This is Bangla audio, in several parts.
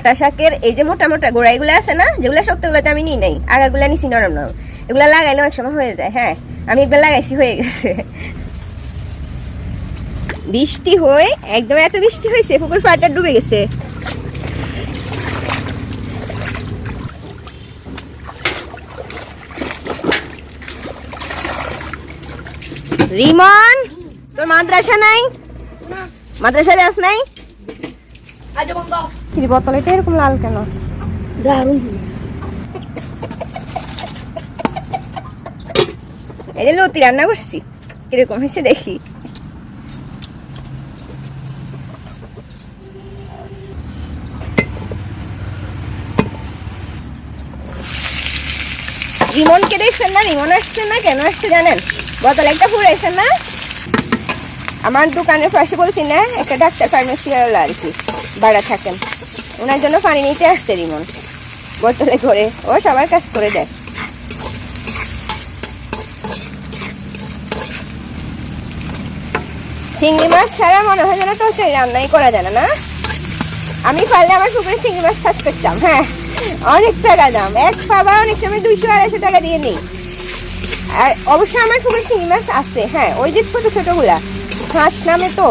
ডাঁটা শাকের এই যে মোটা মোটা গোড়াইগুলো আছে না, যেগুলো শক্তগুলোতে আমি নিই নাই, আগাগুলা নিছি নরম নরম, এগুলা লাগাইলে অনেক সময় হয়ে যায়। হ্যাঁ, আমি একবার লাগাইছি, হয়ে গেছে। বৃষ্টি হয়ে একদম এত বৃষ্টি হয়েছে, পুকুর পাড়টা ডুবে গেছে। রিমন, তোর মাদ্রাসা নাই? মাদ্রাসা যাস নাই? বোতল এটা এরকম লাল কেন? এই যে লতি রান্না করছি, কিরকম হয়েছে দেখি। রিমনকে দেখছেন না? রিমন আসছে না, কেন আসছে জানেন? বোতল একটা ফুরাইছেন না? আমার দোকানের পাশে বলছি না, একটা ডাক্তার ফার্মেসি আর কি ভাড়া থাকেন, ওনার জন্য পানি নিতে আসছে রিমন বোতলে করে। ও সবার কাজ করে দেয়। চিংড়ি মাছ ছাড়া মনে হয় যেন তরকারি রান্নাই করা যায় না। আমি পারলে আমার পুকুরে চিংড়ি মাছ চাষ করতাম। হ্যাঁ, অনেক টাকা দাম, এক পাবা অনেক সময় 200-250 টাকা দিয়ে নেই। আর অবশ্যই আমার পুকুরে চিংড়ি মাছ আছে। হ্যাঁ, ওই যে ছোট ছোটগুলা হাঁস নামে, তো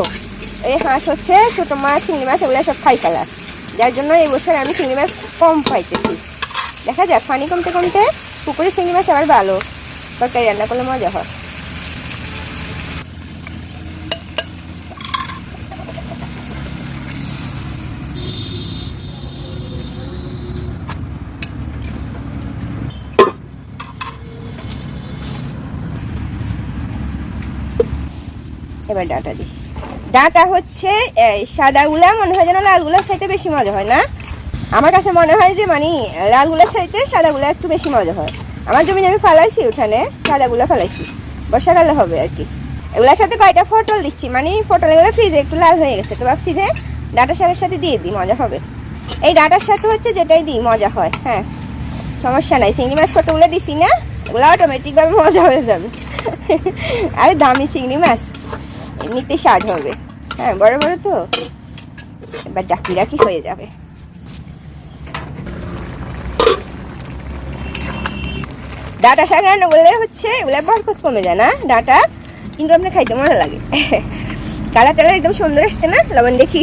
এই হাঁস হচ্ছে ছোট মাছ, চিংড়ি মাছ এগুলো সব খাই ফেলা, যার জন্য এই বছর আমি চিংড়ি মাছ কম পাইতেছি। দেখা যাক, পানি কমতে কমতে পুকুরে চিংড়ি মাছ আবার ভালো তরকারি রান্না করলে মজা হয়। এবার ডাঁটা দিই। ডাঁটা হচ্ছে সাদাগুলা মনে হয় যেন লালগুলার চাইতে বেশি মজা হয় না? আমার কাছে মনে হয় যে মানে লালগুলার চাইতে সাদাগুলা একটু বেশি মজা হয়। আমার জমি আমি ফালাইছি, উঠানে সাদাগুলা ফালাইছি, বর্ষাকালে হবে আর কি। এগুলোর সাথে কয়টা পটল দিচ্ছি, মানে পটল এগুলো ফ্রিজে একটু লাল হয়ে গেছে, তো ভাবছি যে ডাঁটা শাকের সাথে দিয়ে দিই, মজা হবে। এই ডাঁটার সাথে হচ্ছে যেটাই দিই মজা হয়। হ্যাঁ, সমস্যা নাই। চিংড়ি মাছ কতগুলো দিছি না, এগুলো অটোমেটিকভাবে মজা হয়ে যাবে। আরে দামি চিংড়ি মাছ, এমনিতে স্বাদ হবে। হ্যাঁ, বড় বড় তো, এবার ডাকি ডাকি হয়ে যাবে। ডাঁটা শাক রান্না করলে হচ্ছে এগুলো বরকত কমে যায় না ডাঁটা, কিন্তু আপনার খাইতে মজা লাগে। কালার টালার একদম সুন্দর আসছে না? লবণ দেখি।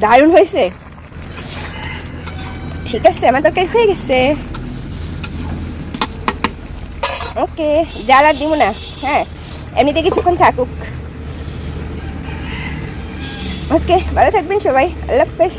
দারুণ হয়েছে। ঠিক আছে, আমার তরকারি হয়ে গেছে। ওকে, জাল আর দিব না। হ্যাঁ, এমনিতে কিছুক্ষণ থাকুক। ওকে, ভালো থাকবেন সবাই, আল্লাহ হাফেজ।